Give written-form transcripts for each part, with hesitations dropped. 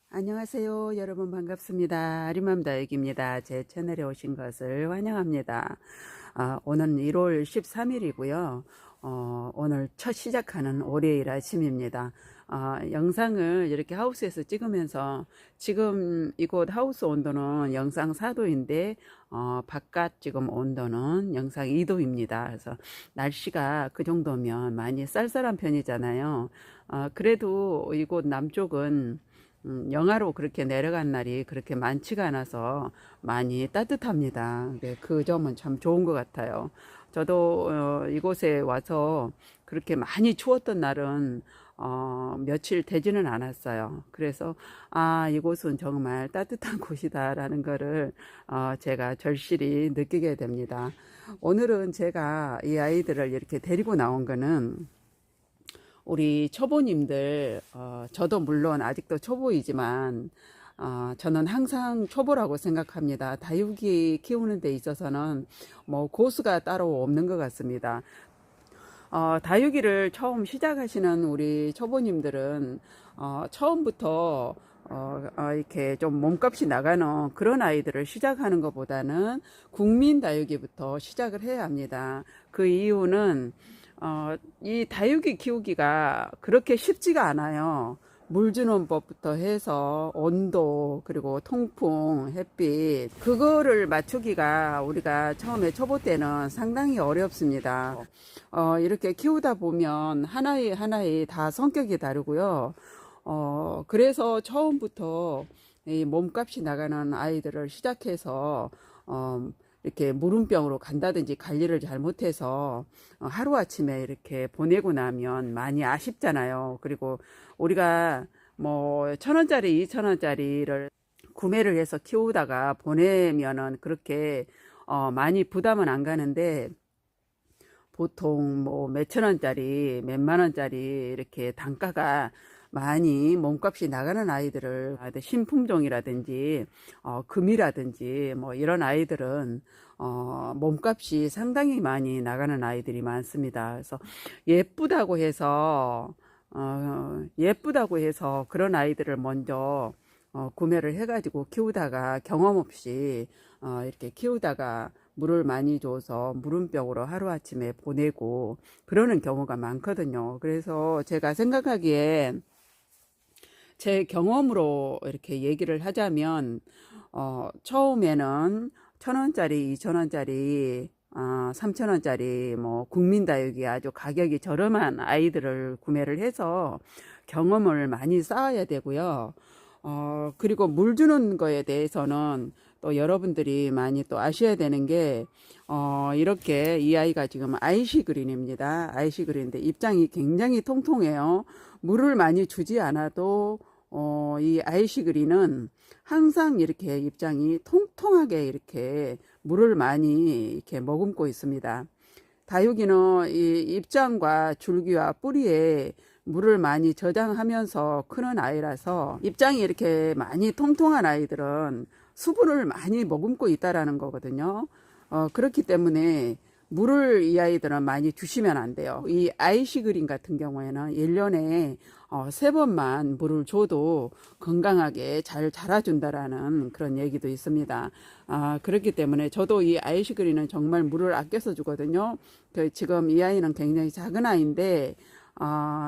안녕하세요. 여러분 반갑습니다. 리맘다육입니다. 제 채널에 오신 것을 환영합니다. 오늘 1월 13일이고요. 오늘 첫 시작하는 월요일 아침입니다. 영상을 이렇게 하우스에서 찍으면서 지금 이곳 하우스 온도는 영상 4도인데 바깥 지금 온도는 영상 2도입니다. 그래서 날씨가 그 정도면 많이 쌀쌀한 편이잖아요. 그래도 이곳 남쪽은 영하로 그렇게 내려간 날이 그렇게 많지가 않아서 많이 따뜻합니다. 그 점은 참 좋은 것 같아요. 저도 이곳에 와서 그렇게 많이 추웠던 날은 며칠 되지는 않았어요. 그래서 이곳은 정말 따뜻한 곳이다라는 거를 제가 절실히 느끼게 됩니다. 오늘은 제가 이 아이들을 이렇게 데리고 나온 거는 우리 초보님들, 저도 물론 아직도 초보이지만, 저는 항상 초보라고 생각합니다. 다육이 키우는 데 있어서는 뭐 고수가 따로 없는 것 같습니다. 다육이를 처음 시작하시는 우리 초보님들은, 처음부터 이렇게 좀 몸값이 나가는 그런 아이들을 시작하는 것보다는 국민 다육이부터 시작을 해야 합니다. 그 이유는 이 다육이 키우기가 그렇게 쉽지가 않아요. 물 주는 법부터 해서 온도 그리고 통풍 햇빛 그거를 맞추기가 우리가 처음에 초보 때는 상당히 어렵습니다. 이렇게 키우다 보면 하나의 하나의 다 성격이 다르고요. 그래서 처음부터 이 몸값이 나가는 아이들을 시작해서 이렇게 물음병으로 간다든지 관리를 잘못해서 하루아침에 이렇게 보내고 나면 많이 아쉽잖아요. 그리고 우리가 뭐 1,000원짜리, 2,000원짜리를 구매를 해서 키우다가 보내면은 그렇게 많이 부담은 안 가는데 보통 뭐 몇천 원짜리, 몇만 원짜리 이렇게 단가가 많이 몸값이 나가는 아이들을 신품종이라든지 금이라든지 뭐 이런 아이들은 몸값이 상당히 많이 나가는 아이들이 많습니다. 그래서 예쁘다고 해서 그런 아이들을 먼저 구매를 해가지고 키우다가 경험 없이 이렇게 키우다가 물을 많이 줘서 물음병으로 하루아침에 보내고 그러는 경우가 많거든요. 그래서 제가 생각하기에 제 경험으로 이렇게 얘기를 하자면 처음에는 1,000원짜리, 2,000원짜리, 3,000원짜리 뭐 국민다육이 아주 가격이 저렴한 아이들을 구매를 해서 경험을 많이 쌓아야 되고요. 그리고 물 주는 거에 대해서는 또 여러분들이 많이 또 아셔야 되는 게, 이렇게 이 아이가 지금 아이시 그린입니다. 아이시 그린인데 입장이 굉장히 통통해요. 물을 많이 주지 않아도, 이 아이시 그린은 항상 이렇게 입장이 통통하게 이렇게 물을 많이 이렇게 머금고 있습니다. 다육이는 이 입장과 줄기와 뿌리에 물을 많이 저장하면서 크는 아이라서 입장이 이렇게 많이 통통한 아이들은 수분을 많이 머금고 있다라는 거거든요. 그렇기 때문에 물을 이 아이들은 많이 주시면 안 돼요. 이 아이시 그린 같은 경우에는 1년에 3번만 물을 줘도 건강하게 잘 자라준다라는 그런 얘기도 있습니다. 그렇기 때문에 저도 이 아이시 그린은 정말 물을 아껴서 주거든요. 지금 이 아이는 굉장히 작은 아이인데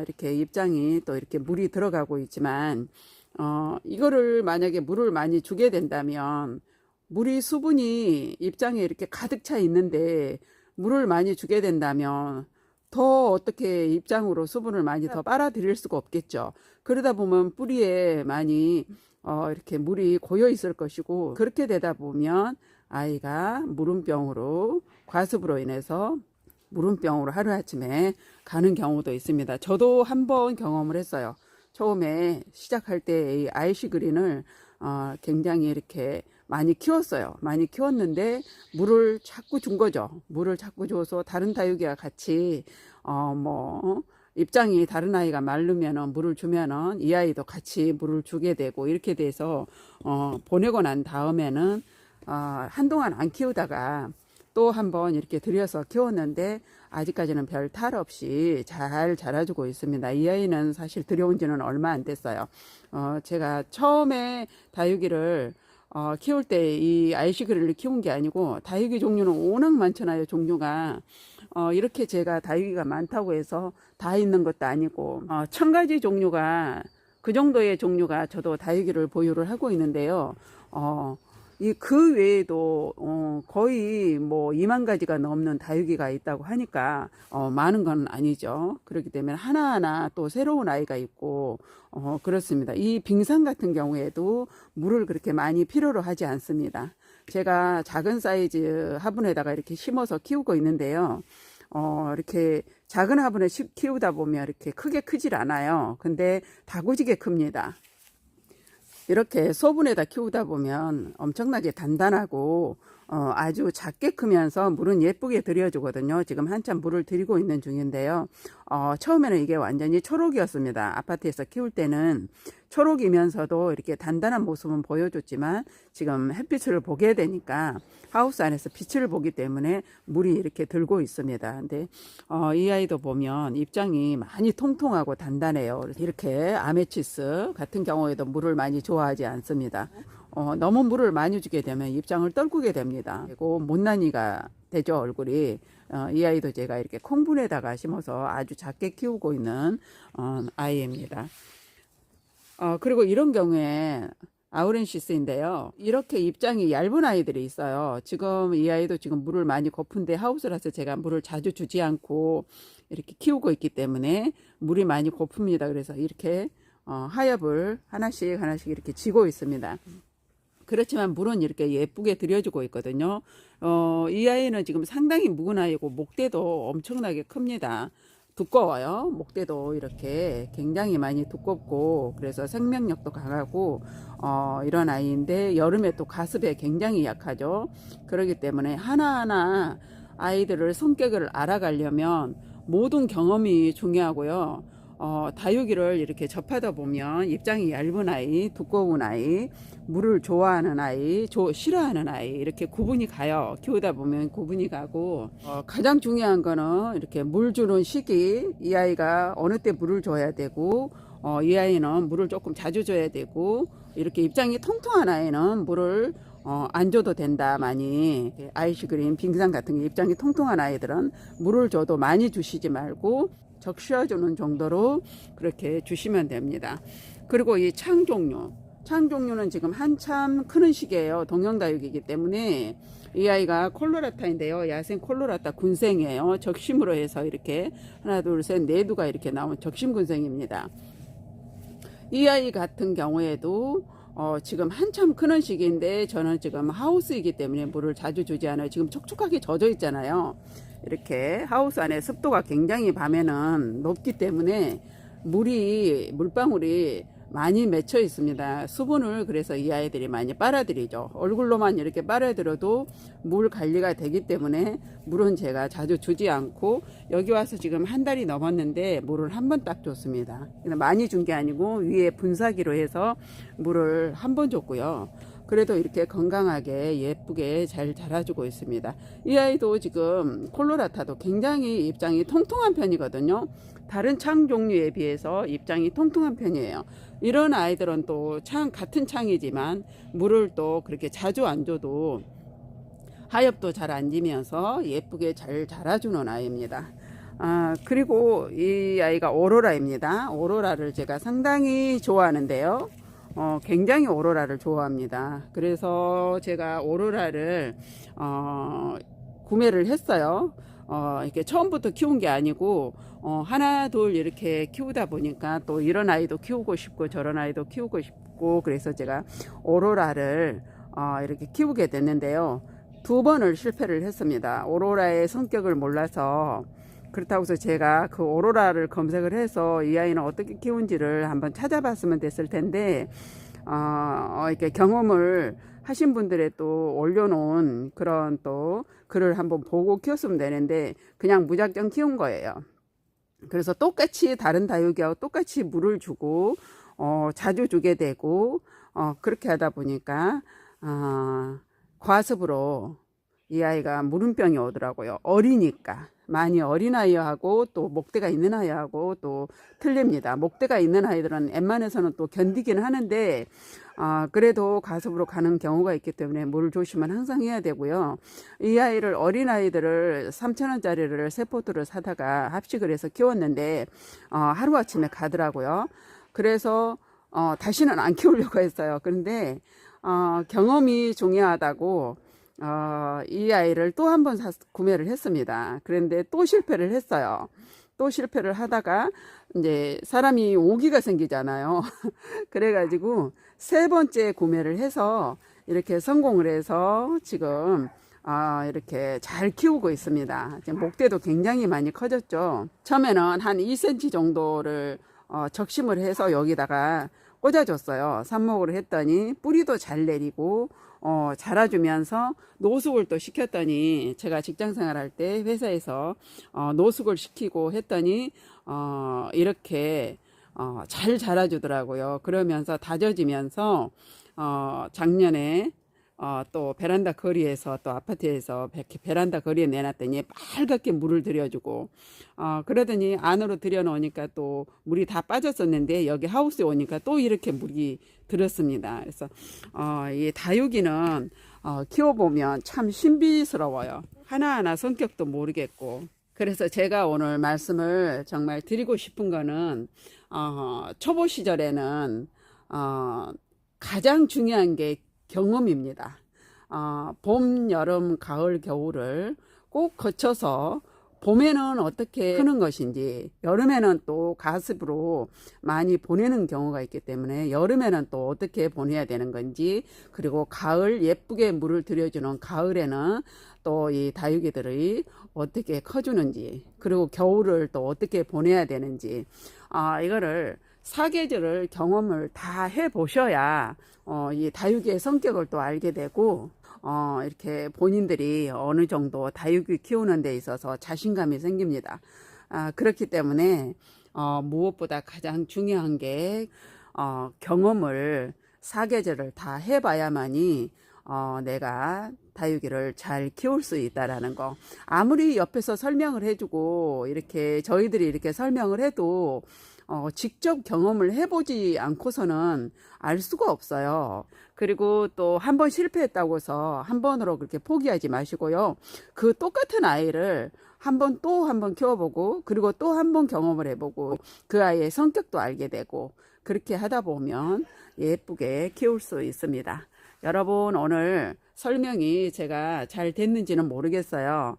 이렇게 입장이 또 이렇게 물이 들어가고 있지만 이거를 만약에 물을 많이 주게 된다면 물이 수분이 입장에 이렇게 가득 차 있는데 물을 많이 주게 된다면 더 어떻게 입장으로 수분을 많이 더 빨아들일 수가 없겠죠. 그러다 보면 뿌리에 많이 이렇게 물이 고여 있을 것이고 그렇게 되다 보면 아이가 물음병으로 과습으로 인해서 물음병으로 하루아침에 가는 경우도 있습니다. 저도 한번 경험을 했어요. 처음에 시작할 때 이 아이시 그린을 굉장히 이렇게 많이 키웠어요. 많이 키웠는데 물을 자꾸 준 거죠. 물을 자꾸 줘서 다른 다육이와 같이 입장이 다른 아이가 마르면은 물을 주면은 이 아이도 같이 물을 주게 되고 이렇게 돼서 보내고 난 다음에는 한동안 안 키우다가 또 한번 이렇게 들여서 키웠는데 아직까지는 별 탈 없이 잘 자라주고 있습니다. 이 아이는 사실 들여온 지는 얼마 안 됐어요. 제가 처음에 다육이를 키울 때 이 아이시그리를 키운 게 아니고, 다육이 종류는 워낙 많잖아요, 종류가. 이렇게 제가 다육이가 많다고 해서 다 있는 것도 아니고, 1000가지 종류가, 그 정도의 종류가 저도 다육이를 보유를 하고 있는데요. 그 외에도 거의 뭐 2만 가지가 넘는 다육이가 있다고 하니까 많은 건 아니죠. 그렇기 때문에 하나하나 또 새로운 아이가 있고 그렇습니다. 이 빙산 같은 경우에도 물을 그렇게 많이 필요로 하지 않습니다. 제가 작은 사이즈 화분에다가 이렇게 심어서 키우고 있는데요. 이렇게 작은 화분에 키우다 보면 이렇게 크게 크질 않아요. 근데 다구지게 큽니다. 이렇게 소분에다 키우다 보면 엄청나게 단단하고 아주 작게 크면서 물은 예쁘게 들여주거든요. 지금 한참 물을 들이고 있는 중인데요. 처음에는 이게 완전히 초록이었습니다. 아파트에서 키울 때는 초록이면서도 이렇게 단단한 모습은 보여줬지만 지금 햇빛을 보게 되니까 하우스 안에서 빛을 보기 때문에 물이 이렇게 들고 있습니다. 근데 이 아이도 보면 입장이 많이 통통하고 단단해요. 이렇게 아메치스 같은 경우에도 물을 많이 좋아하지 않습니다. 너무 물을 많이 주게 되면 입장을 떨구게 됩니다. 그리고 못난이가 되죠, 얼굴이. 이 아이도 제가 이렇게 콩분에다가 심어서 아주 작게 키우고 있는 아이입니다. 그리고 이런 경우에 아우렌시스인데요. 이렇게 입장이 얇은 아이들이 있어요. 지금 이 아이도 지금 물을 많이 고픈데 하우스라서 제가 물을 자주 주지 않고 이렇게 키우고 있기 때문에 물이 많이 고픕니다. 그래서 이렇게 하엽을 하나씩 하나씩 이렇게 지고 있습니다. 그렇지만 물은 이렇게 예쁘게 들여주고 있거든요. 이 아이는 지금 상당히 묵은 아이고 목대도 엄청나게 큽니다. 두꺼워요. 목대도 이렇게 굉장히 많이 두껍고 그래서 생명력도 강하고 이런 아이인데 여름에 또 가습에 굉장히 약하죠. 그렇기 때문에 하나하나 아이들을 성격을 알아가려면 모든 경험이 중요하고요. 다육이를 이렇게 접하다 보면 입장이 얇은 아이, 두꺼운 아이, 물을 좋아하는 아이, 싫어하는 아이 이렇게 구분이 가요. 키우다 보면 구분이 가고 가장 중요한 거는 이렇게 물 주는 시기, 이 아이가 어느 때 물을 줘야 되고 이 아이는 물을 조금 자주 줘야 되고 이렇게 입장이 통통한 아이는 물을 안 줘도 된다. 많이 아이시그린, 빙산 같은 게 입장이 통통한 아이들은 물을 줘도 많이 주시지 말고 적셔주는 정도로 그렇게 주시면 됩니다. 그리고 이 창 종류는 지금 한참 크는 시기예요. 동형다육이기 때문에 이 아이가 콜로라타인데요. 야생 콜로라타 군생이에요. 적심으로 해서 이렇게 하나 둘셋 네두가 이렇게 나온 적심 군생입니다. 이 아이 같은 경우에도 지금 한참 크는 시기인데 저는 지금 하우스이기 때문에 물을 자주 주지 않아요. 지금 촉촉하게 젖어 있잖아요. 이렇게 하우스 안에 습도가 굉장히 밤에는 높기 때문에 물방울이 많이 맺혀 있습니다. 수분을 그래서 이 아이들이 많이 빨아들이죠. 얼굴로만 이렇게 빨아들여도 물 관리가 되기 때문에 물은 제가 자주 주지 않고 여기 와서 지금 한 달이 넘었는데 물을 한 번 딱 줬습니다. 많이 준 게 아니고 위에 분사기로 해서 물을 한 번 줬고요. 그래도 이렇게 건강하게 예쁘게 잘 자라주고 있습니다. 이 아이도 지금 콜로라타도 굉장히 입장이 통통한 편이거든요. 다른 창 종류에 비해서 입장이 통통한 편이에요. 이런 아이들은 또 같은 창이지만 물을 또 그렇게 자주 안 줘도 하엽도 잘 안 지면서 예쁘게 잘 자라주는 아이입니다. 그리고 이 아이가 오로라입니다. 오로라를 제가 상당히 좋아하는데요. 굉장히 오로라를 좋아합니다. 그래서 제가 오로라를 구매를 했어요. 이렇게 처음부터 키운 게 아니고 하나 둘 이렇게 키우다 보니까 또 이런 아이도 키우고 싶고 저런 아이도 키우고 싶고 그래서 제가 오로라를 이렇게 키우게 됐는데요. 2번을 실패를 했습니다. 오로라의 성격을 몰라서. 그렇다고 해서 제가 그 오로라를 검색을 해서 이 아이는 어떻게 키운지를 한번 찾아봤으면 됐을 텐데 이렇게 경험을 하신 분들의 또 올려놓은 그런 또 글을 한번 보고 키웠으면 되는데 그냥 무작정 키운 거예요. 그래서 똑같이 다른 다육이하고 똑같이 물을 주고 자주 주게 되고 그렇게 하다 보니까 과습으로 이 아이가 무름병이 오더라고요. 어리니까. 많이 어린 아이하고 또 목대가 있는 아이하고 또 틀립니다. 목대가 있는 아이들은 웬만해서는 또 견디긴 하는데 그래도 가습으로 가는 경우가 있기 때문에 물 조심은 항상 해야 되고요. 이 아이를 어린 아이들을 3,000원짜리를 세 포트를 사다가 합식을 해서 키웠는데 하루아침에 가더라고요. 그래서 다시는 안 키우려고 했어요. 그런데 경험이 중요하다고 이 아이를 또 한 번 구매를 했습니다. 그런데 또 실패를 했어요. 또 실패를 하다가 이제 사람이 오기가 생기잖아요. 그래가지고 세 번째 구매를 해서 이렇게 성공을 해서 지금 이렇게 잘 키우고 있습니다. 지금 목대도 굉장히 많이 커졌죠. 처음에는 한 2cm 정도를 적심을 해서 여기다가 꽂아줬어요. 삽목을 했더니 뿌리도 잘 내리고 자라주면서 노숙을 또 시켰더니 제가 직장생활 할 때 회사에서 노숙을 시키고 했더니 이렇게 잘 자라주더라고요. 그러면서 다져지면서 작년에 또 베란다 거리에서 또 아파트에서 베란다 거리에 내놨더니 빨갛게 물을 들여주고 그러더니 안으로 들여놓으니까 또 물이 다 빠졌었는데 여기 하우스에 오니까 또 이렇게 물이 들었습니다. 그래서 이 다육이는 키워보면 참 신비스러워요. 하나하나 성격도 모르겠고. 그래서 제가 오늘 말씀을 정말 드리고 싶은 거는 초보 시절에는 가장 중요한 게 경험입니다. 봄, 여름, 가을, 겨울을 꼭 거쳐서 봄에는 어떻게 크는 것인지, 여름에는 또 가습으로 많이 보내는 경우가 있기 때문에 여름에는 또 어떻게 보내야 되는 건지, 그리고 가을 예쁘게 물을 들여주는 가을에는 또 이 다육이들이 어떻게 커주는지, 그리고 겨울을 또 어떻게 보내야 되는지, 이거를 사계절을 경험을 다 해보셔야 이 다육이의 성격을 또 알게 되고 이렇게 본인들이 어느 정도 다육이 키우는 데 있어서 자신감이 생깁니다. 그렇기 때문에 무엇보다 가장 중요한 게 경험을 사계절을 다 해봐야만이 내가 다육이를 잘 키울 수 있다라는 거. 아무리 옆에서 설명을 해주고 이렇게 저희들이 이렇게 설명을 해도 직접 경험을 해보지 않고서는 알 수가 없어요. 그리고 또 한 번 실패했다고 해서 한 번으로 그렇게 포기하지 마시고요. 그 똑같은 아이를 한 번 또 한 번 키워보고 그리고 또 한 번 경험을 해보고 그 아이의 성격도 알게 되고 그렇게 하다 보면 예쁘게 키울 수 있습니다. 여러분 오늘 설명이 제가 잘 됐는지는 모르겠어요.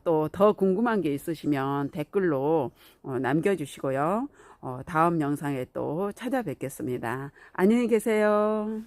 또 더 궁금한 게 있으시면 댓글로 남겨주시고요. 다음 영상에 또 찾아뵙겠습니다. 안녕히 계세요.